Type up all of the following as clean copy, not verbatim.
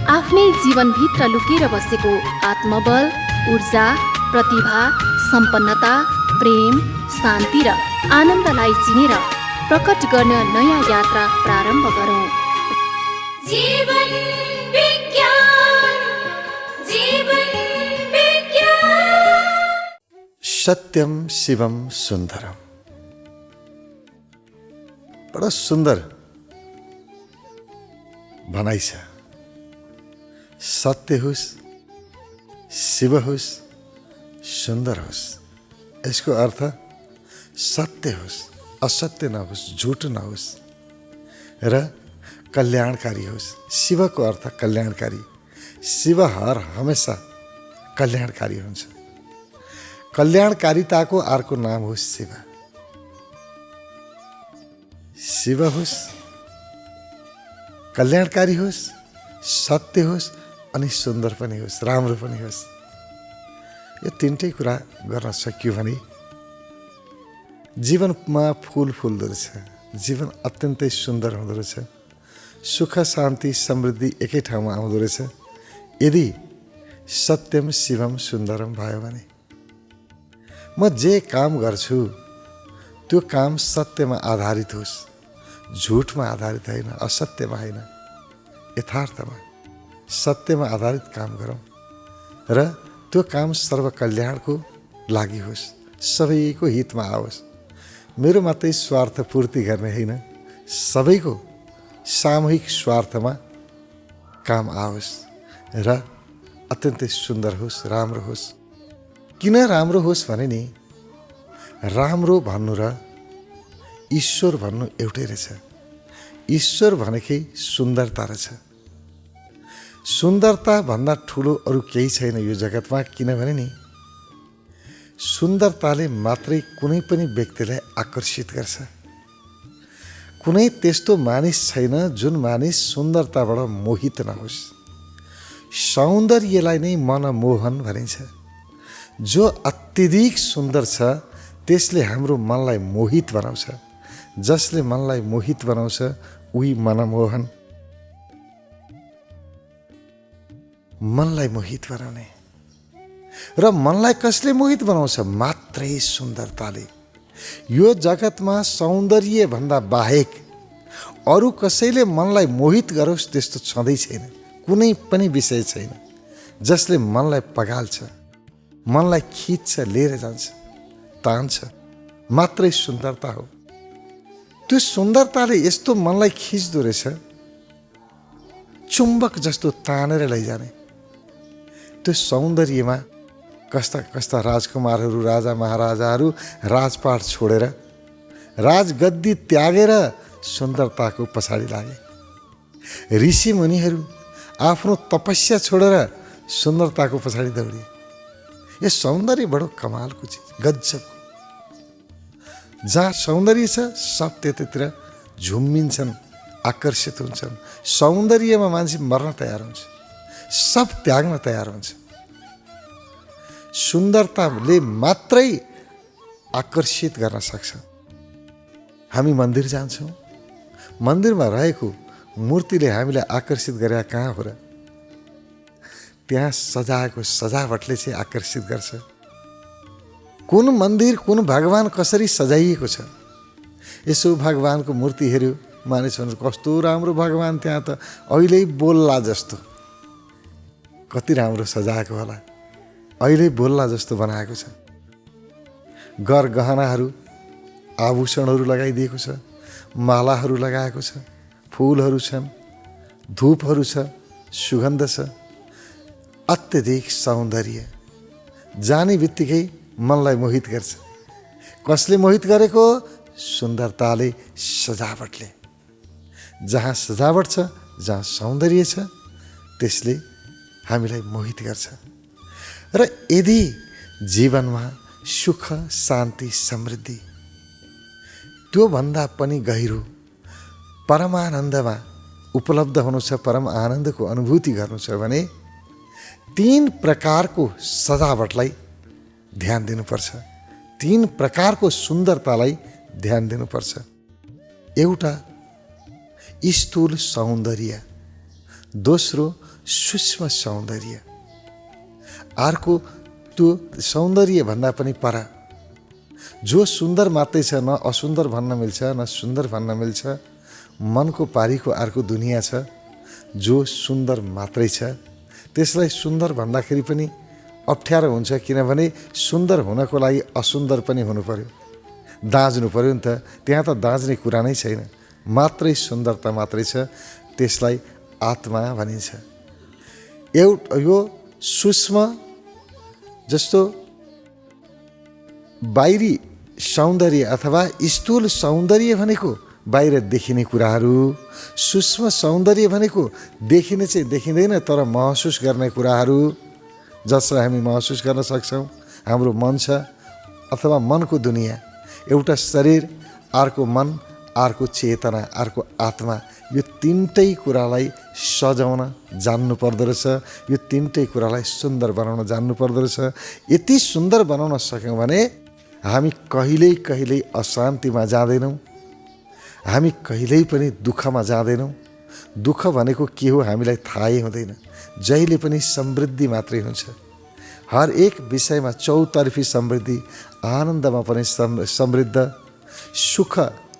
आफ्नै जीवनभित्र लुकेर बसेको आत्मबल, ऊर्जा, प्रतिभा, सम्पन्नता, प्रेम, शान्ति र आनन्दलाई चिनेर प्रकट गर्न नयाँ यात्रा प्रारम्भ गरौँ। जीवन विज्ञान, जीवन विज्ञान। सत्यम शिवम सुंदरम। बड़ा सुंदर भनाइ छ। सत्य होस्, शिव होस्, सुन्दर होस्। यसको अर्थ सत्य होस्, असत्य नहोस्, झुट नहोस् र कल्याणकारी होस्। शिवको अर्थ कल्याणकारी। शिव हर हमेशा कल्याणकारी हुन्छ। कल्याणकारिताको अर्को नाम हो शिव। शिव होस्, कल्याणकारी होस्, सत्य होस् अनि सुन्दर पनि होस्, राम्रो पनि होस्। यो तीनटै कुरा गर्न सकियो भने जीवनमा फूल फुल्दो रहेछ। जीवन अत्यन्तै सुन्दर हुँदो रहेछ। सुख, शान्ति, समृद्धि एकै ठाउँमा आउँदो रहेछ यदि सत्यम शिवम सुन्दरम भयो भने। म जे काम गर्छु त्यो काम सत्यमा आधारित होस्, झुटमा आधारित होइन, असत्यमा होइन, यथार्थमा सत्यमा आधारित काम गरौँ र त्यो काम सर्वकल्याणको लागि होस्, सबैको हितमा आओस्। मेरो मात्रै स्वार्थ पूर्ति गर्ने होइन, सबैको सामूहिक स्वार्थमा काम आओस् र अत्यन्तै सुन्दर होस्, राम्रो होस्। किन राम्रो होस् भने नि, राम्रो भन्नु र ईश्वर भन्नु एउटै रहेछ। ईश्वर भनेकै सुन्दरता रहेछ। सुन्दरता भन्दा ठुलो अरू केही छैन यो जगतमा। किनभने नि सुन्दरताले मात्रै कुनै पनि व्यक्तिलाई आकर्षित गर्छ। कुनै त्यस्तो मानिस छैन जुन मानिस सुन्दरताबाट मोहित नहोस्। सौन्दर्यलाई नै मनमोहन भनिन्छ। जो अत्यधिक सुन्दर छ त्यसले हाम्रो मनलाई मोहित बनाउँछ। जसले मनलाई मोहित बनाउँछ उही मनमोहन। मनलाई मोहित बनाउने र मनलाई कसले मोहित बनाउँछ? मात्रै सुन्दरताले। यो जगतमा सौन्दर्य भन्दा बाहेक अरू कसैले मनलाई मोहित गरोस् त्यस्तो छँदै छैन। कुनै पनि विषय छैन जसले मनलाई पगाल्छ, मनलाई खिच्छ, लिएर जान्छ, तान्छ। मात्रै सुन्दरता हो। त्यो सुन्दरताले यस्तो मनलाई खिच्दो रहेछ, चुम्बक जस्तो तानेर लैजाने। त्यो सौन्दर्यमा कस्ता कस्ता राजकुमारहरू, राजा महाराजाहरू राजपाट छोडेर, राजगद्दी त्यागेर सुन्दरताको पछाडि लागे। ऋषि मुनिहरू आफ्नो तपस्या छोडेर सुन्दरताको पछाडि दौडे। यो सौन्दर्य बडो कमालको चिज, गजबको। जहाँ सौन्दर्य छ सब त्यतातिर झुम्मिन्छन्, आकर्षित हुन्छन्। सौन्दर्यमा मान्छे मर्न तयार हुन्छ, सब त्याग्न तयार हुन्छ। सुन्दरताले मात्रै आकर्षित गर्न सक्छ। हामी मन्दिर जान्छौँ, मन्दिरमा रहेको मूर्तिले हामीलाई आकर्षित गरे कहाँ हो र? त्यहाँ सजाएको सजावटले चाहिँ आकर्षित गर्छ। कुन मन्दिर, कुन भगवान कसरी सजाइएको छ, यसो भगवानको मूर्ति हेऱ्यो, मानिसहरू कस्तो राम्रो भगवान, त्यहाँ त अहिले बोल्ला जस्तो। कति राम्रो सजाएको होला, अहिले बोल्ला जस्तो बनाएको छ। गहनाहरू, आभूषणहरू लगाइदिएको छ, मालाहरू लगाएको छ, फुलहरू छन्, धूपहरू छ, सुगन्ध छ। अत्यधिक सौन्दर्य जाने बित्तिकै मनलाई मोहित गर्छ। कसले मोहित गरेको? सुन्दरताले, सजावटले। जहाँ सजावट छ, जहाँ सौन्दर्य छ, त्यसले हामीलाई मोहित गर्छ। र यदि जीवनमा सुख, शान्ति, समृद्धि, त्योभन्दा पनि गहिरो परमानन्दमा उपलब्ध हुनु छ, परम आनन्दको अनुभूति गर्नु छ भने 3 प्रकारको सजावटलाई ध्यान दिनुपर्छ। 3 प्रकारको सुन्दरतालाई ध्यान दिनुपर्छ। एउटा स्थूल सौन्दर्य, दोस्रो सूक्ष्म सौन्दर्य, अर्को त्यो सौन्दर्य भन्दा पनि पर, जो सुन्दर मात्रै छ, न असुन्दर भन्न मिल्छ न सुन्दर भन्न मिल्छ। मनको पारीको अर्को दुनियाँ छ जो सुन्दर मात्रै छ। त्यसलाई सुन्दर भन्दाखेरि पनि अप्ठ्यारो हुन्छ, किनभने सुन्दर हुनको लागि असुन्दर पनि हुनु पर्यो, दाँच्नु पर्यो नि त। त्यहाँ त दाँच्ने कुरा नै छैन, मात्रै सुन्दरता मात्रै छ। त्यसलाई आत्मा भनिन्छ। यो सूक्ष्म, जस्तो बाहिरी सौन्दर्य अथवा स्थूल सौन्दर्य भनेको बाहिर देखिने कुराहरू, सूक्ष्म सौन्दर्य भनेको देखिने चाहिँ देखिँदैन तर महसुस गर्ने कुराहरू, जसलाई हामी महसुस गर्न सक्छौँ। हाम्रो मन छ अथवा मनको दुनियाँ, एउटा शरीर, अर्को मन, अर्को चेतना, अर्को आत्मा। यो तिनटै कुरालाई सजाउन जान्नु पर्दो रहेछ। यो तिनटै कुरालाई सुन्दर बनाउन जान्नु पर्दो रहेछ। यति सुन्दर बनाउन सक्यौँ भने हामी कहिल्यै कहिल्यै अशान्तिमा जाँदैनौँ, हामी कहिल्यै पनि दुःखमा जाँदैनौँ। दुःख भनेको के हो हामीलाई थाहै हुँदैन। जहिले पनि समृद्धि मात्रै हुन्छ। हर एक विषयमा चौतर्फी समृद्धि, आनन्दमा पनि समृद्ध, सुख,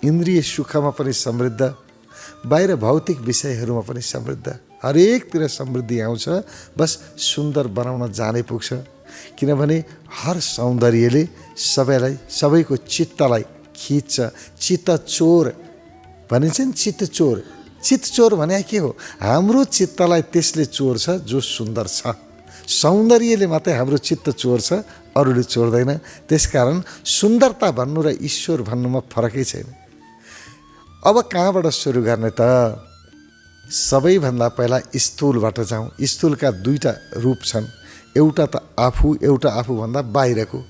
इन्द्रिय सुखमा पनि समृद्ध, बाहिर भौतिक विषयहरूमा पनि समृद्ध, हरेकतिर समृद्धि आउँछ। बस सुन्दर बनाउन जाने पुग्छ। किनभने हर सौन्दर्यले सबैको चित्तलाई खिच्छ। चित्त चोर भनिन्छ नि, चित्त चोर। चित्त चोर भने के हो? हाम्रो चित्तलाई त्यसले चोर्छ जो सुन्दर छ। सौन्दर्यले मात्रै हाम्रो चित्त चोर्छ, अरूले चोर्दैन। त्यसकारण सुन्दरता भन्नु र ईश्वर भन्नुमा फरकै छैन। अब कहाँबाट सुरु गर्ने त? सबैभन्दा पहिला स्थूलबाट जाउँ। स्थूलका दुईटा रूप छन्, एउटा त आफू, एउटा आफूभन्दा बाहिरको।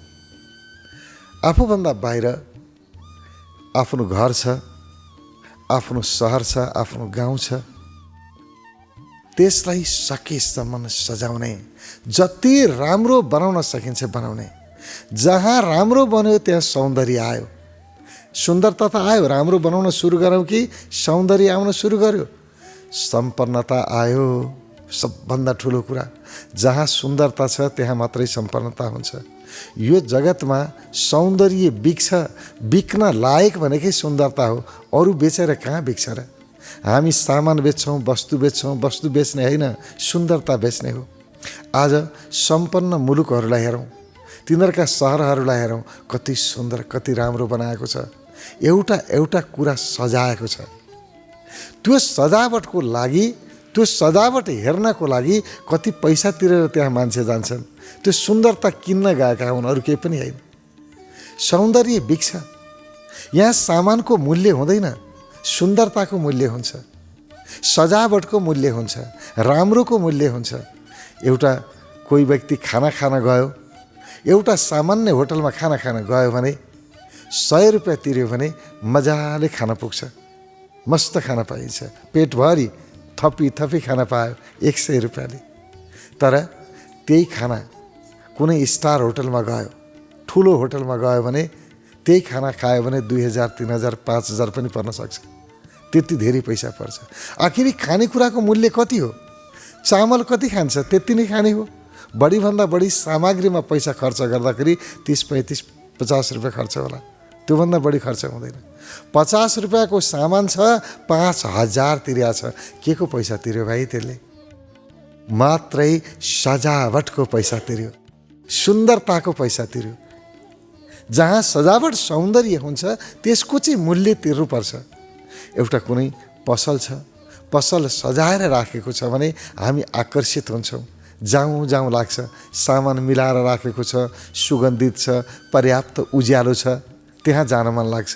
आफूभन्दा बाहिर आफ्नो घर छ, आफ्नो सहर छ, आफ्नो गाउँ छ। त्यसलाई सकेसम्म सजाउने, जति राम्रो बनाउन सकिन्छ बनाउने। जहाँ राम्रो बन्यो त्यहाँ सौन्दर्य आयो। सुन्दरता त आयो, राम्रो बनाउन सुरु गरौँ कि सौन्दर्य आउन सुरु गर्यो, सम्पन्नता आयो। सबभन्दा ठुलो कुरा, जहाँ सुन्दरता छ त्यहाँ मात्रै सम्पन्नता हुन्छ। यो जगतमा सौन्दर्य बिक्न लायक भनेकै सुन्दरता हो। अरू बेचेर कहाँ बिक्छ र? हामी सामान बेच्छौँ, वस्तु बेच्छौँ। वस्तु बेच्ने होइन, सुन्दरता बेच्ने हो। आज सम्पन्न मुलुकहरूलाई हेरौँ, तिनीहरूका सहरहरूलाई हेरौँ, कति सुन्दर, कति राम्रो बनाएको छ। एउटा कुरा सजाएको छ। त्यो सजावटको लागि, त्यो सजावट हेर्नको लागि कति पैसा तिरेर त्यहाँ मान्छे जान्छन्। त्यो सुन्दरता किन्न गएका हुन्, अरू केही पनि होइन। सौन्दर्य बिक्छ। यहाँ सामानको मूल्य हुँदैन, सुन्दरताको मूल्य हुन्छ, सजावटको मूल्य हुन्छ, राम्रोको मूल्य हुन्छ। एउटा कोही व्यक्ति खाना खान गयो, एउटा सामान्य होटलमा खाना खान गयो भने 100 रुपियाँ तिर्यो भने मजाले खान पुग्छ, मस्त खाना पाइन्छ, पेटभरि थपी खाना पायो 100 रुपियाँले। तर त्यही खाना कुनै स्टार होटलमा गयो, ठुलो होटलमा गयो भने त्यही खाना खायो भने 2000, 3000, 5000 पनि पर्न सक्छ। त्यति धेरै पैसा पर्छ। आखिर खानेकुराको मूल्य कति हो? चामल कति खान्छ त्यति नै खाने हो। बढीभन्दा बढी सामग्रीमा पैसा खर्च गर्दाखेरि 30, 35, 50 रुपियाँ खर्च होला, त्योभन्दा बढी खर्च हुँदैन। 50 रुपियाँको सामान छ, 5000 तिर्या छ। के को पैसा तिर्यो भाइ? त्यसले मात्रै सजावटको पैसा तिर्यो, सुन्दरताको पैसा तिर्यो। जहाँ सजावट सौन्दर्य हुन्छ त्यसको चाहिँ मूल्य तिर्नुपर्छ। एउटा कुनै पसल छ, पसल सजाएर राखेको छ भने हामी आकर्षित हुन्छौँ, जाउँ लाग्छ। सामान मिलाएर राखेको छ, सुगन्धित छ, पर्याप्त उज्यालो छ, त्यहाँ जान मन लाग्छ।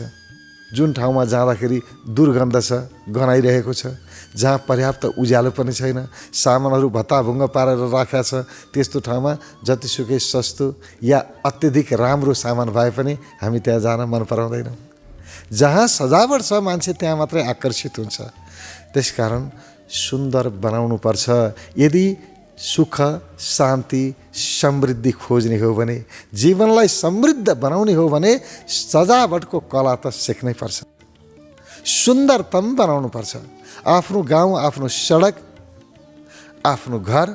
जुन ठाउँमा जाँदाखेरि दुर्गन्ध छ, गनाइरहेको छ, जहाँ पर्याप्त उज्यालो पनि छैन, सामानहरू भत्ताभुङ्ग पारेर राखेको छ, त्यस्तो ठाउँमा जतिसुकै सस्तो या अत्यधिक राम्रो सामान भए पनि हामी त्यहाँ जान मन पराउँदैनौँ। जहाँ सजावट छ मान्छे त्यहाँ मात्रै आकर्षित हुन्छ। त्यसकारण सुन्दर बनाउनुपर्छ। यदि सुख, शान्ति, समृद्धि खोज्ने हो भने, जीवनलाई समृद्ध बनाउने हो भने सजावटको कला त सिक्नै पर्छ, सुन्दरतम बनाउनु पर्छ। आफ्नो गाउँ, आफ्नो सडक, आफ्नो घर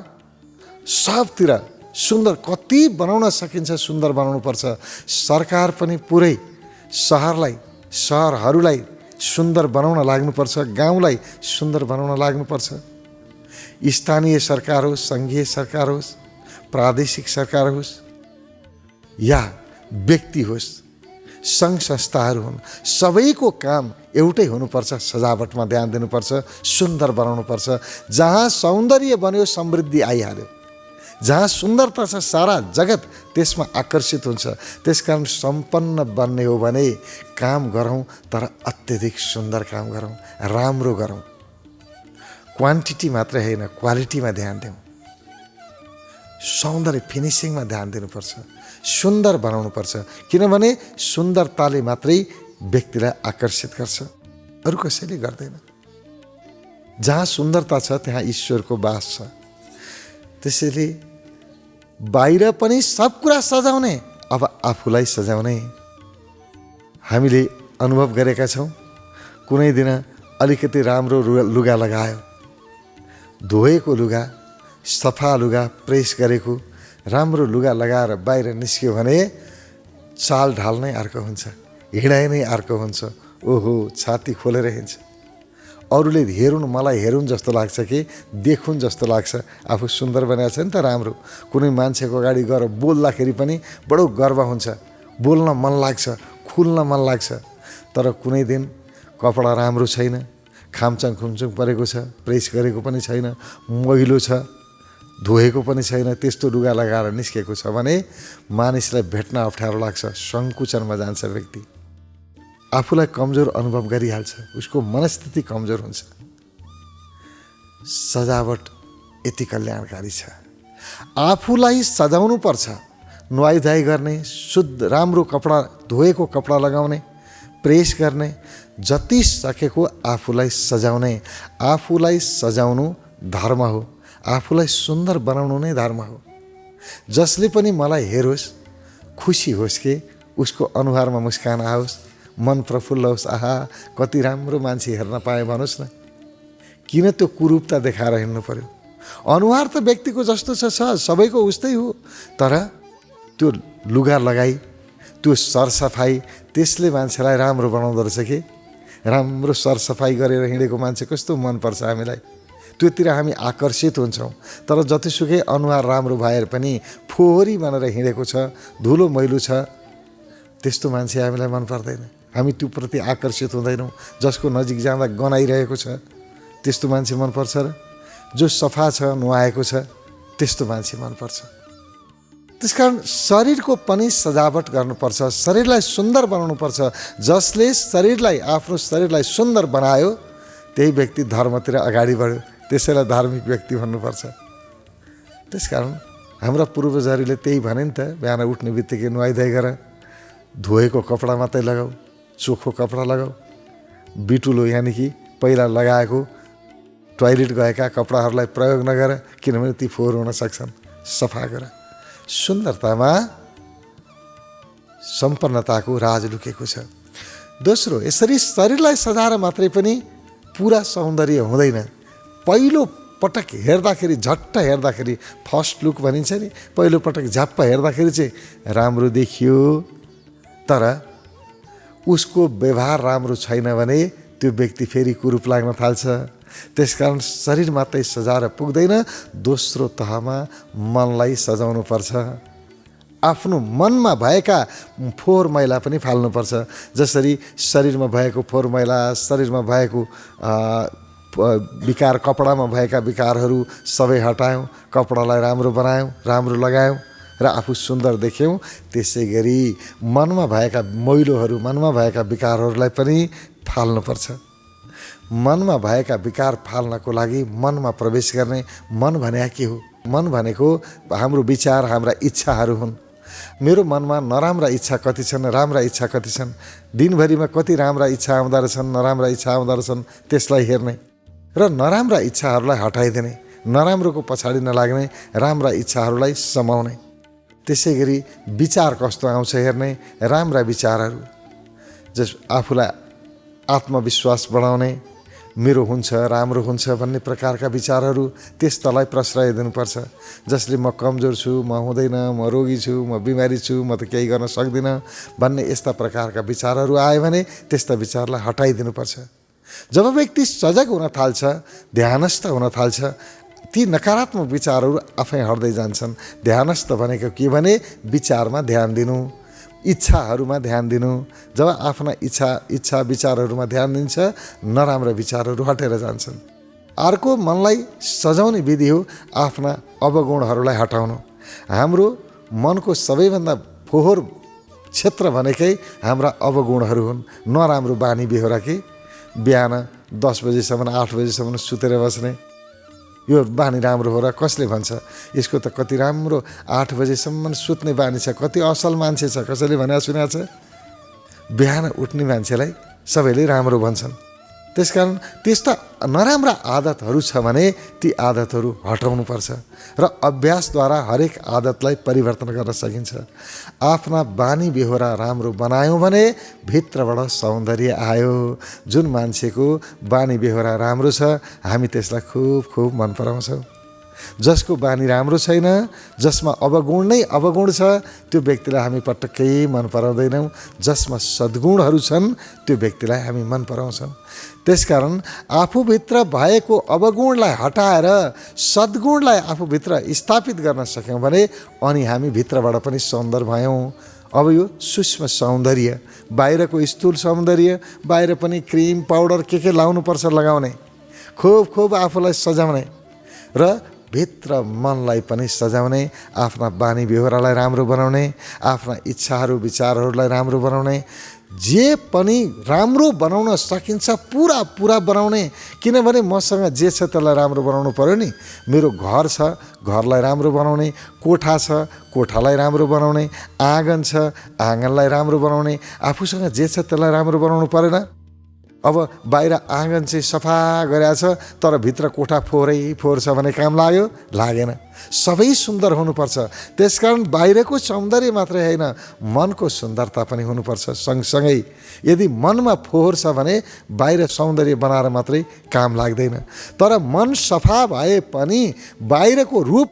सबतिर सुन्दर कति बनाउन सकिन्छ सुन्दर बनाउनुपर्छ। सरकार पनि पुरै सहरहरूलाई सुन्दर बनाउन लाग्नुपर्छ, गाउँलाई सुन्दर बनाउन लाग्नुपर्छ। स्थानीय सरकार होस्, सङ्घीय सरकार होस्, प्रादेशिक सरकार होस् या व्यक्ति होस्, सङ्घ संस्थाहरू हुन्, सबैको काम एउटै हुनुपर्छ। सजावटमा ध्यान दिनुपर्छ, सुन्दर बनाउनुपर्छ। जहाँ सौन्दर्य बन्यो समृद्धि आइहाल्यो। जहाँ सुन्दरता छ सारा जगत त्यसमा आकर्षित हुन्छ। त्यसकारण सम्पन्न बन्ने हो भने काम गरौँ, तर अत्यधिक सुन्दर काम गरौँ, राम्रो गरौँ। क्वान्टिटी मात्रै होइन, क्वालिटीमा ध्यान दिउँ। सौन्दर्य फिनिसिङमा ध्यान दिनुपर्छ, सुन्दर बनाउनुपर्छ। किनभने सुन्दरताले मात्रै व्यक्तिलाई आकर्षित गर्छ, अरू कसैले गर्दैन। जहाँ सुन्दरता छ त्यहाँ ईश्वरको वास छ। त्यसैले बाहिर पनि सब कुरा सजाउने, अब आफूलाई सजाउने। हामीले अनुभव गरेका छौँ। कुनै दिन अलिकति राम्रो लुगा लगायो, धोएको लुगा, सफा लुगा, प्रेस गरेको राम्रो लुगा लगाएर बाहिर निस्क्यो भने चाल ढाल नै अर्को हुन्छ, हिँडाइ नै अर्को हुन्छ। ओहो, छाती खोलेर हिँड्छ। अरूले हेरुन्, मलाई हेरुन् जस्तो लाग्छ कि देखुन् जस्तो लाग्छ। आफू सुन्दर बनाएको छ नि त, राम्रो। कुनै मान्छेको अगाडि गएर बोल्दाखेरि पनि बडो गर्व हुन्छ, बोल्न मन लाग्छ, खुल्न मन लाग्छ। तर कुनै दिन कपडा राम्रो छैन, खामचाङ खुम्चुङ परेको छ, प्रेस गरेको पनि छैन, मैलो छ, धोएको पनि छैन, त्यस्तो लुगा लगाएर निस्केको छ भने मानिसलाई भेट्न अप्ठ्यारो लाग्छ, सङ्कुचनमा जान्छ व्यक्ति। आफूलाई कमजोर अनुभव गरिहाल्छ, उसको मनस्थिति कमजोर हुन्छ। सजावट यति कल्याणकारी छ। आफूलाई सजाउनु पर्छ, नुहाइधुवाइ गर्ने, शुद्ध राम्रो कपडा, धोएको कपडा लगाउने, प्रेस गर्ने, जति सकेको आफूलाई सजाउने। आफूलाई सजाउनु धर्म हो, आफूलाई सुन्दर बनाउनु नै धर्म हो। जसले पनि मलाई हेरोस्, खुसी होस् कि उसको अनुहारमा मुस्कान आओस्, मन प्रफुल्ल होस्। आहा, कति राम्रो मान्छे हेर्न पाएँ भन्नुहोस् न। किन त्यो कुरूपता देखाएर हिँड्नु पर्यो? अनुहार त व्यक्तिको जस्तो छ सबैको उस्तै हो। तर त्यो लुगा लगाई, त्यो सरसफाइ, त्यसले मान्छेलाई राम्रो बनाउँदो रहेछ कि। राम्रो सरसफाइ गरेर हिँडेको मान्छे कस्तो मनपर्छ हामीलाई, त्योतिर हामी आकर्षित हुन्छौँ। तर जतिसुकै अनुहार राम्रो भएर पनि फोहोरी बनेर हिँडेको छ, धुलो मैलो छ, त्यस्तो मान्छे हामीलाई मन पर्दैन। हामी त्यो प्रति आकर्षित हुँदैनौँ। जसको नजिक जाँदा गनाइरहेको छ त्यस्तो मान्छे मनपर्छ र जो सफा छ, नुहाएको छ, त्यस्तो मान्छे मनपर्छ। त्यसकारण शरीरको पनि सजावट गर्नुपर्छ, शरीरलाई सुन्दर बनाउनुपर्छ। जसले आफ्नो शरीरलाई सुन्दर बनायो त्यही व्यक्ति धर्मतिर अगाडि बढ्यो, त्यसैलाई धार्मिक व्यक्ति भन्नुपर्छ। त्यसकारण हाम्रा पूर्वजहरूले त्यही भने नि त, बिहान उठ्ने बित्तिकै नुहाइधुवाइ गर, धोएको कपडा मात्रै लगाऊ, चोखो कपडा लगाऊ, बिटुलो यानि कि पहिला लगाएको टोयलेट गएका कपडाहरूलाई प्रयोग नगर, किनभने ती फोहोर हुन सक्छन्। सफा गर। सुन्दरतामा सम्पन्नताको राज लुकेको छ। दोस्रो, यसरी शरीरलाई सजाएर मात्रै पनि पुरा सौन्दर्य हुँदैन। पहिलो पटक हेर्दाखेरि, झट्ट हेर्दाखेरि, फर्स्ट लुक भनिन्छ नि, पहिलो पटक झ्याप्प हेर्दाखेरि चाहिँ राम्रो देखियो, तर उसको व्यवहार राम्रो छैन भने त्यो व्यक्ति फेरि कुरूप लाग्न थाल्छ। त्यसकारण शरीर मात्रै सजाएर पुग्दैन, दोस्रो तहमा मनलाई सजाउनु पर्छ। आफ्नो मनमा भएका फोहोर मैला पनि फाल्नुपर्छ। जसरी शरीरमा भएको फोहोर मैला, शरीरमा भएको विकार, कपडामा भएका विकारहरू सबै हटायौँ, कपडालाई राम्रो बनायौँ, राम्रो लगायौँ र आफू सुन्दर देख्यौँ। त्यसै गरी मनमा भएका मैलोहरू, मनमा भएका विकारहरूलाई पनि फाल्नुपर्छ। मनमा भएका विकार फाल्नको लागि मनमा प्रवेश गर्ने। मन भने के हो? मन भनेको हाम्रो विचार, हाम्रा इच्छाहरू हुन्। मेरो मनमा नराम्रा इच्छा कति छन्, राम्रा इच्छा कति छन्, दिनभरिमा कति राम्रा इच्छा आउँदो रहेछन्, नराम्रा इच्छा आउँदो रहेछन्, त्यसलाई हेर्ने र नराम्रा इच्छाहरूलाई हटाइदिने, नराम्रोको पछाडि नलाग्ने, राम्रा इच्छाहरूलाई समाउने। त्यसै गरी विचार कस्तो आउँछ हेर्ने, राम्रा विचारहरू जस आफूलाई आत्मविश्वास बढाउने, मेरो हुन्छ, राम्रो हुन्छ भन्ने प्रकारका विचारहरू त्यस तलाई प्रश्रय दिनुपर्छ। जसले म कमजोर छु, म हुँदैन, म रोगी छु, म बिमारी छु, म त केही गर्न सक्दिनँ भन्ने यस्ता प्रकारका विचारहरू आयो भने त्यस्ता विचारलाई हटाइदिनुपर्छ। जब व्यक्ति सजग हुन थाल्छ, ध्यानस्थ हुन थाल्छ, ती नकारात्मक विचारहरू आफै हट्दै जान्छन्। ध्यानस्थ भनेको के भने विचारमा ध्यान दिनु, इच्छाहरूमा ध्यान दिनु। जब आफ्ना इच्छा विचारहरूमा ध्यान दिन्छ, नराम्रो विचारहरू हटेर जान्छन्। अर्को मनलाई सजाउने विधि हो आफ्ना अवगुणहरूलाई हटाउनु। हाम्रो मनको सबैभन्दा फोहोर क्षेत्र भनेकै हाम्रा अवगुणहरू हुन्, नराम्रो बानी बेहोरा के। बिहान 10 बजेसम्म 8 बजेसम्म सुतेर बस्ने, यो बानी राम्रो हो र कसले भन्छ? यसको त कति राम्रो 8 बजेसम्म सुत्ने बानी छ, कति असल मान्छे छ, कसैले भनेको सुनेको छ? बिहान उठ्ने मान्छेलाई सबैले राम्रो भन्छन्। त्यसकारण त्यस्ता नराम्रा आदतहरू छ भने ती आदतहरू हटाउनुपर्छ र अभ्यासद्वारा हरेक आदतलाई परिवर्तन गर्न सकिन्छ। आफ्ना बानी बेहोरा राम्रो बनायौँ भने भित्रबाट सौन्दर्य आयो। जुन मान्छेको बानी बेहोरा राम्रो छ, हामी त्यसलाई खुब मन पराउँछौँ। जसको बानी राम्रो छैन, जसमा अवगुण नै अवगुण छ, त्यो व्यक्तिलाई हामी पटक्कै मन पराउँदैनौँ। जसमा सद्गुणहरू छन् त्यो व्यक्तिलाई हामी मन पराउँछौँ। त्यसकारण आफूभित्र भएको अवगुणलाई हटाएर सद्गुणलाई आफूभित्र स्थापित गर्न सक्यौँ भने अनि हामी भित्रबाट पनि सुन्दर भयौँ। अब यो सूक्ष्म सौन्दर्य, बाहिरको स्थूल सौन्दर्य, बाहिर पनि क्रिम पाउडर के लाउनुपर्छ लगाउने, खुब आफूलाई सजाउने र भित्र मनलाई पनि सजाउने, आफ्ना बानी बेहोरालाई राम्रो बनाउने, आफ्ना इच्छाहरू विचारहरूलाई राम्रो बनाउने, जे पनि राम्रो बनाउन सकिन्छ पुरा बनाउने। किनभने मसँग जे छ त्यसलाई राम्रो बनाउनु पर्यो नि। मेरो घर छ, घरलाई राम्रो बनाउने, कोठा छ, कोठालाई राम्रो बनाउने, आँगन छ, आँगनलाई राम्रो बनाउने, आफूसँग जे छ त्यसलाई राम्रो बनाउनु परेन। अब बाहिर आँगन चाहिँ सफा गरेको छ तर भित्र कोठा फोहोर छ भने काम लाग्यो? लागेन। सबै सुन्दर हुनुपर्छ। त्यसकारण बाहिरको सौन्दर्य मात्रै होइन, मनको सुन्दरता पनि हुनुपर्छ सँगसँगै। यदि मनमा फोहोर छ भने बाहिर सौन्दर्य बनाएर मात्रै काम लाग्दैन। तर मन सफा भए पनि बाहिरको रूप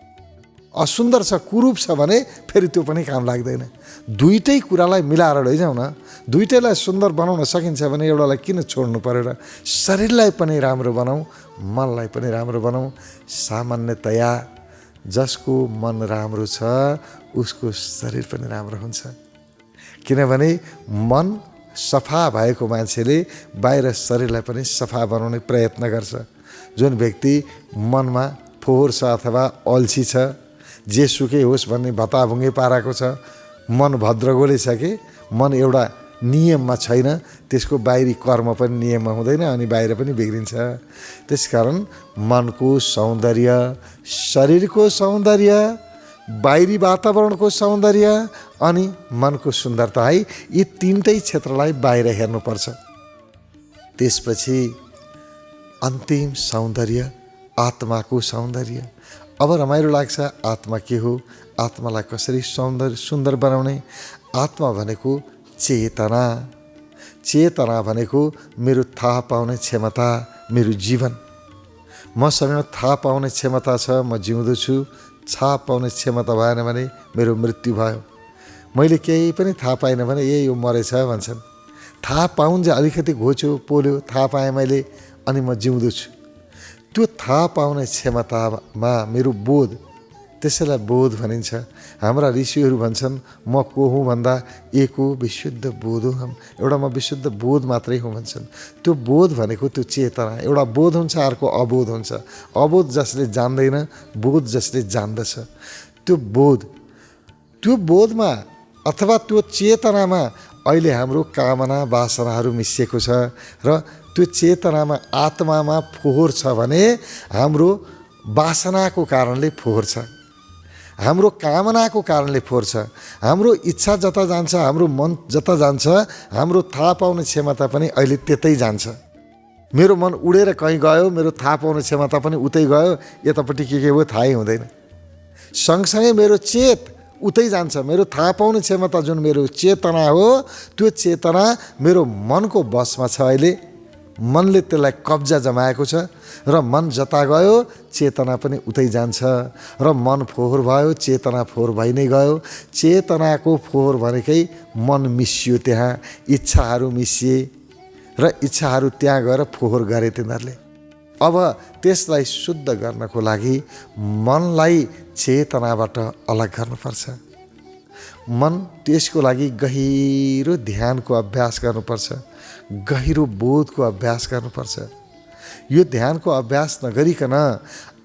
असुन्दर छ, कुरूप छ भने फेरि त्यो पनि काम लाग्दैन। दुईटै कुरालाई मिलाएर लैजाउँ न। दुईटैलाई सुन्दर बनाउन सकिन्छ भने एउटालाई किन छोड्नु पर्यो र? शरीरलाई पनि राम्रो बनाऊ, मनलाई पनि राम्रो बनाऊ। सामान्यतया जसको मन राम्रो छ उसको शरीर पनि राम्रो हुन्छ। किनभने मन सफा भएको मान्छेले बाहिर शरीरलाई पनि सफा बनाउने प्रयत्न गर्छ। जुन व्यक्ति मनमा फोहोर छ अथवा अल्छी छ, जे सुकै होस् भन्ने भताभुङ्गे पाराको छ, मन भद्रगोले छ कि मन एउटा नियममा छैन, त्यसको बाहिरी कर्म पनि नियममा हुँदैन अनि बाहिर पनि बिग्रिन्छ। त्यसकारण मनको सौन्दर्य, शरीरको सौन्दर्य, बाहिरी वातावरणको सौन्दर्य अनि मनको सुन्दरता है, यी तीनटै क्षेत्रलाई बाहिर हेर्नुपर्छ। त्यसपछि अन्तिम सौन्दर्य आत्माको सौन्दर्य। अब रमाइलो लाग्छ आत्मा के हो, आत्मालाई कसरी सुन्दर बनाउने। आत्मा भनेको चेतना, चेतना भनेको मेरो थाहा पाउने क्षमता, मेरो जीवन। मसँग थाहा पाउने क्षमता छ, म जिउँदो छु। थाहा पाउने क्षमता भएन भने मेरो मृत्यु भयो। मैले केही पनि थाहा पाइनँ भने यो मरेछ भन्छन्। थाहा पाउन्जेल अलिकति घोच्यो पोल्यो, थाहा पाएँ मैले अनि म जिउँदो छु। त्यो थाहा पाउने क्षमतामा मेरो बोध, त्यसैलाई बोध भनिन्छ। हाम्रा ऋषिहरू भन्छन् म को हुँ भन्दा एको विशुद्ध बोध हुँ, एउटा म विशुद्ध बोध मात्रै हुँ भन्छन्। त्यो बोध भनेको त्यो चेतना। एउटा बोध हुन्छ, अर्को अबोध हुन्छ। अबोध जसले जान्दैन, बोध जसले जान्दछ। त्यो बोधमा अथवा त्यो चेतनामा अहिले हाम्रो कामना वासनाहरू मिसिएको छ र त्यो चेतनामा आत्मामा फोहोर छ भने हाम्रो वासनाको कारणले फोहोर छ, हाम्रो कामनाको कारणले फोहोर छ। हाम्रो इच्छा जता जान्छ, हाम्रो मन जता जान्छ, हाम्रो थाहा पाउने क्षमता पनि अहिले त्यतै जान्छ। मेरो मन उडेर कहीँ गयो, मेरो थाहा पाउने क्षमता पनि उतै गयो, यतापट्टि के हो थाहै हुँदैन। सँगसँगै मेरो चेत उतै जान्छ। मेरो थाहा पाउने क्षमता जुन मेरो चेतना हो, त्यो चेतना मेरो मनको बसमा छ अहिले। मनले त्यसलाई कब्जा जमाएको छ र मन जता गयो चेतना पनि उतै जान्छ र मन फोहोर भयो चेतना फोहोर भइ नै गयो। चेतनाको फोहोर भनेकै मन मिसियो, त्यहाँ इच्छाहरू मिसिए र इच्छाहरू त्यहाँ गएर फोहोर गरे तिनीहरूले। अब त्यसलाई शुद्ध गर्नको लागि मनलाई चेतनाबाट अलग गर्नुपर्छ। मन त्यसको लागि गहिरो ध्यानको अभ्यास गर्नुपर्छ, गहिरो बोधको अभ्यास गर्नुपर्छ। यो ध्यानको अभ्यास नगरिकन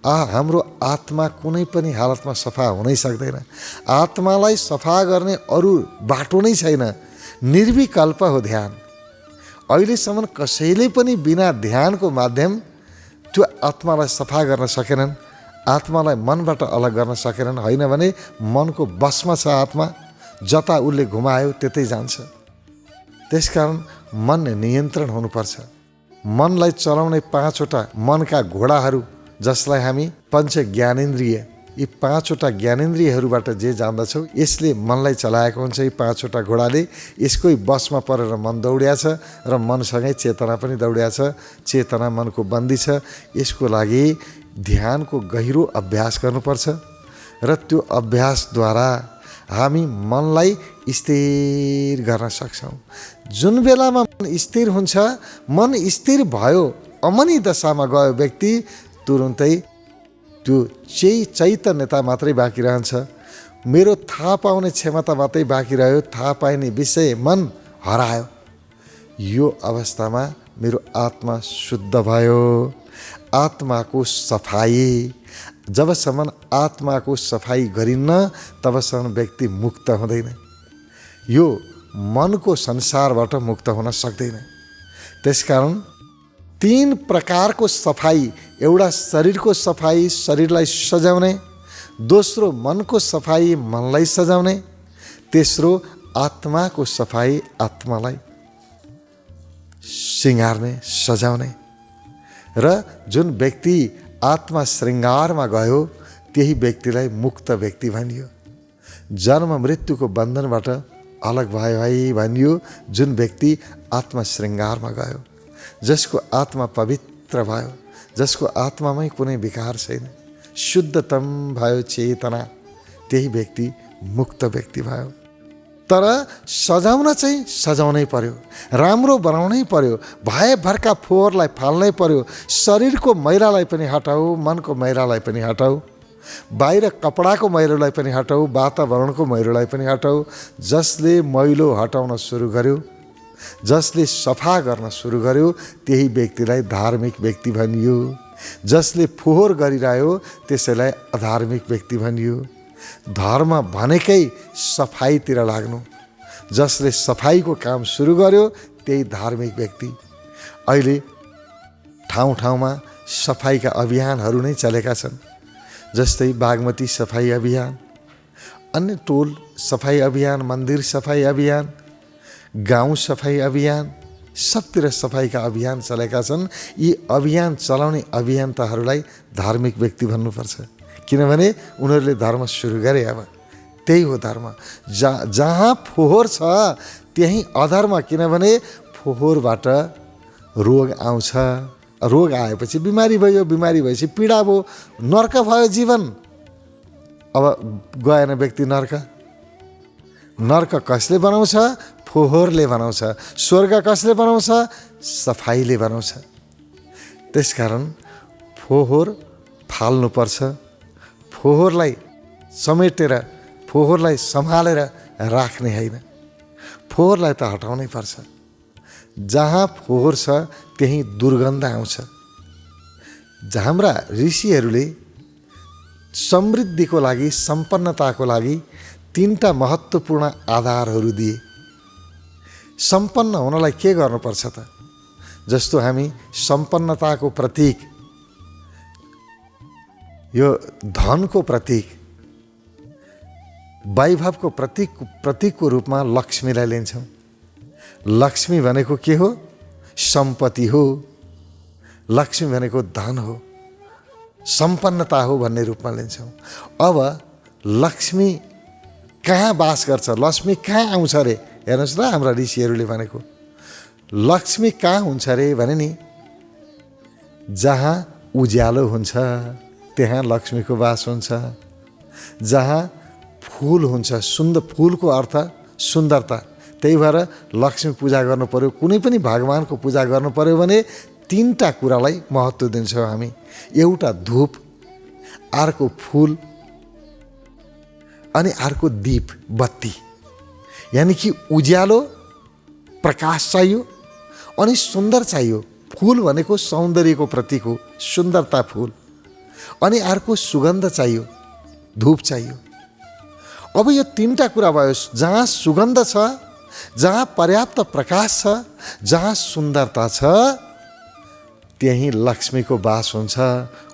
हाम्रो आत्मा कुनै पनि हालतमा सफा हुनै सक्दैन। आत्मालाई सफा गर्ने अरू बाटो नै छैन, निर्विकल्प हो ध्यान। अहिलेसम्म कसैले पनि बिना ध्यानको माध्यम त्यो आत्मालाई सफा गर्न सकेनन्, आत्मालाई मनबाट अलग गर्न सकेनन्। होइन भने मनको बसमा छ आत्मा, जता उसले घुमायो त्यतै जान्छ। त्यसकारण मन नियन्त्रण हुनुपर्छ। मनलाई चलाउने 5वटा मनका घोडाहरू, जसलाई हामी पञ्च ज्ञानेन्द्रिय, यी 5वटा ज्ञानेन्द्रियहरूबाट जे जान्दछौँ यसले मनलाई चलाएको हुन्छ। यी 5वटा घोडाले यसकै बसमा परेर मन दौड्याछ र मनसँगै चेतना पनि दौड्याछ। चेतना मनको बन्दी छ। यसको लागि ध्यानको गहिरो अभ्यास गर्नुपर्छ र त्यो अभ्यासद्वारा हामी मनलाई स्थिर गर्न सक्छौँ। जुन बेलामा मन स्थिर हुन्छ, मन स्थिर भयो, अमनी दशामा गयो व्यक्ति, तुरुन्तै त्यो चैतन्यता मात्रै बाँकी रहन्छ। मेरो थाहा पाउने क्षमता मात्रै बाँकी रह्यो, थाहा पाइने विषय मन हरायो। यो अवस्थामा मेरो आत्मा शुद्ध भयो। आत्माको सफाई, जबसम्म आत्माको सफाई गरिन्न तबसम्म व्यक्ति मुक्त हुँदैन। यो मनको संसारबाट मुक्त हुन सक्दैन। त्यसकारण 3 प्रकारको सफाई, एउटा शरीरको सफाई, शरीरलाई सजाउने, दोस्रो मनको सफाई, मनलाई सजाउने, तेस्रो आत्माको सफाई, आत्मालाई सिँगार्ने, सजाउने। र जुन व्यक्ति आत्मा श्रृङ्गारमा गयो त्यही व्यक्तिलाई मुक्त व्यक्ति भनियो। जन्म मृत्युको बन्धनबाट अलग भयो है भनियो जुन व्यक्ति आत्मा श्रृङ्गारमा गयो, जसको आत्मा पवित्र भयो, जसको आत्मामै कुनै विकार छैन, शुद्धतम भयो चेतना, त्यही व्यक्ति मुक्त व्यक्ति भयो। तर सजाउन चाहिँ सजाउनै पर्यो, राम्रो बनाउनै पर्यो, भएभरका फोहोरलाई फाल्नै पर्यो। शरीरको मैलालाई पनि हटाऊ, मनको मैलालाई पनि हटाऊ, बाहिर कपडाको मैलोलाई पनि हटाऊ, वातावरणको मैलोलाई पनि हटाऊ। जसले मैलो हटाउन सुरु गर्यो, जसले सफा गर्न सुरु गर्यो, त्यही व्यक्तिलाई धार्मिक व्यक्ति भनियो। जसले फोहोर गरिरह्यो त्यसैलाई अधार्मिक व्यक्ति भनियो। धर्म भनेकै सफाइतिर लाग्नु। जसले सफाइको काम सुरु गर्यो त्यही धार्मिक व्यक्ति। अहिले ठाउँ ठाउँमा सफाइका अभियानहरू नै चलेका छन्। जस्तै बागमती सफाई अभियान, अन्य टोल सफाई अभियान, मन्दिर सफाई अभियान, गाउँ सफाई अभियान, सबतिर सफाइका अभियान चलेका छन्। यी अभियान चलाउने अभियन्ताहरूलाई धार्मिक व्यक्ति भन्नुपर्छ, किनभने उनीहरूले धर्म सुरु गरे। अब त्यही हो धर्म। जहाँ फोहोर छ त्यही अधर्म, किनभने फोहोरबाट रोग आउँछ। रोग आएपछि बिमारी भयो, बिमारी भएपछि पीडा भयो, नर्क भयो जीवन। अब गएन व्यक्ति नर्क। नर्क कसले बनाउँछ? फोहोरले बनाउँछ। स्वर्ग कसले बनाउँछ? सफाइले बनाउँछ। त्यसकारण फोहोर फाल्नुपर्छ, फोहोरलाई समेटेर, फोहोरलाई सम्हालेर राख्ने होइन, फोहोरलाई त हटाउनै पर्छ। जहाँ फोहोर छ त्यही दुर्गन्ध आउँछ। हाम्रा ऋषिहरूले समृद्धिको लागि, सम्पन्नताको लागि 3टा महत्त्वपूर्ण आधारहरू दिए। सम्पन्न हुनलाई के गर्नुपर्छ त? जस्तो हामी सम्पन्नताको प्रतीक, यो धनको प्रतीक, वैभवको प्रतीकको रूपमा लक्ष्मीलाई लिन्छौँ। लक्ष्मी भनेको के हो? सम्पत्ति हो। लक्ष्मी भनेको धन हो, सम्पन्नता हो भन्ने रूपमा लिन्छौँ। अब लक्ष्मी कहाँ बास गर्छ? लक्ष्मी कहाँ आउँछ रे? हेर्नुहोस् ल, हाम्रा ऋषिहरूले भनेको लक्ष्मी कहाँ हुन्छ रे भने नि, जहाँ उज्यालो हुन्छ त्यहाँ लक्ष्मीको वास हुन्छ। जहाँ फुल हुन्छ, सुन्दर, फुलको अर्थ सुन्दरता, त्यही भएर लक्ष्मी पूजा गर्नु पर्यो, कुनै पनि भगवानको पूजा गर्नु पर्यो भने तीनटा कुरालाई महत्त्व दिन्छौँ हामी। एउटा धूप, अर्को फुल अनि अर्को दीप बत्ती। यानी कि उज्यालो प्रकाश चाहियो अनि सुन्दर चाहियो। फुल भनेको सौन्दर्यको प्रतीक हो, सुन्दरता फुल। अनि अर्को सुगन्ध चाहियो, धूप चाहियो। अब यो तीनटा कुरा भयो। जहाँ सुगन्ध छ, जहाँ पर्याप्त प्रकाश छ, जहाँ सुन्दरता छ, त्यही लक्ष्मीको वास हुन्छ।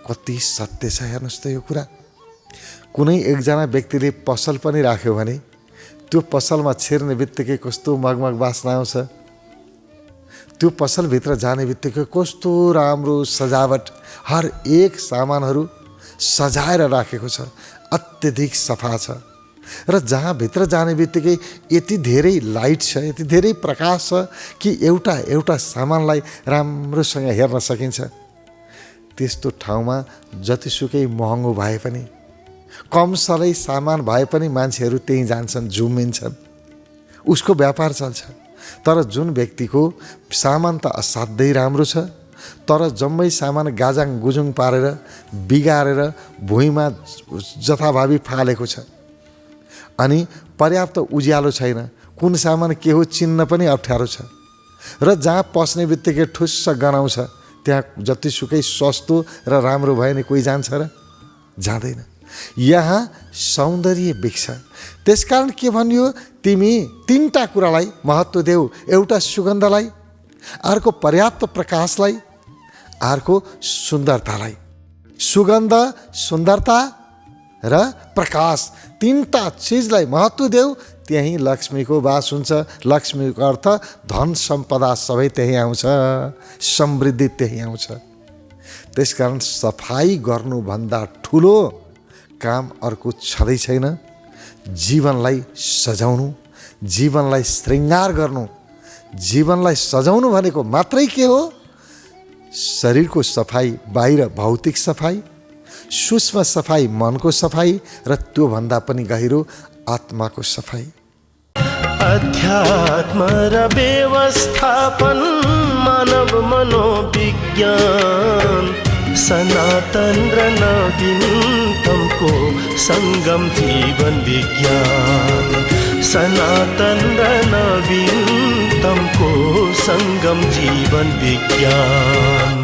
कति सत्य छ हेर्नुहोस् त यो कुरा। कुनै एकजना व्यक्तिले पसल पनि राख्यो भने त्यो पसलमा छिर्ने बित्तिकै कस्तो मगमग वासना आउँछ। त्यो पसलभित्र जाने बित्तिकै कस्तो राम्रो सजावट, हर एक सामानहरू सजाएर राखेको छ, अत्यधिक सफा छ। र जहाँ भित्र जाने बित्तिकै यति धेरै लाइट छ, यति धेरै प्रकाश छ कि एउटा सामानलाई राम्रोसँग हेर्न सकिन्छ। त्यस्तो ठाउँमा जतिसुकै महँगो भए पनि, कम सलै सामान भए पनि मान्छेहरू त्यहीँ जान्छन्, झुमिन्छन्, उसको व्यापार चल्छ। तर जुन व्यक्तिको सामान त असाध्यै राम्रो छ, तर जम्मै सामान गाजाङ गुजुङ पारेर बिगारेर भुइँमा जथाभावी फालेको छ, अनि पर्याप्त उज्यालो छैन, कुन सामान के हो चिन्न पनि अप्ठ्यारो छ, र जहाँ पस्ने बित्तिकै ठुस्स गनाउँछ, त्यहाँ जतिसुकै सस्तो र राम्रो भयो नि कोही जान्छ र? जाँदैन। यहाँ सौन्दर्य बिक्छ। त्यसकारण के भनियो, तिमी तीनटा कुरालाई महत्त्व देऊ। एउटा सुगन्धलाई, अर्को पर्याप्त प्रकाशलाई, अर्को सुन्दरतालाई। सुगन्ध, सुन्दरता र प्रकाश, तीनटा चिजलाई महत्त्व देऊ, त्यही लक्ष्मीको वास हुन्छ। लक्ष्मीको अर्थ धन सम्पदा सबै त्यही आउँछ, समृद्धि त्यही आउँछ। त्यसकारण सफाई गर्नुभन्दा ठुलो काम अर्को छँदै छैन। जीवनलाई सजाउनु, जीवनलाई श्रृङ्गार गर्नु। जीवनलाई सजाउनु भनेको मात्रै के हो? शरीरको सफाई, बाहिर भौतिक सफाई, सूक्ष्म सफाई, मनको सफाई, र त्योभन्दा पनि गहिरो आत्माको सफाई। अध्यात्म र व्यवस्थापन, मानव मनोविज्ञान, सनातन र नवीनतमको संगम जीवन विज्ञान। सनातन र नवीनतमको संगम जीवन विज्ञान।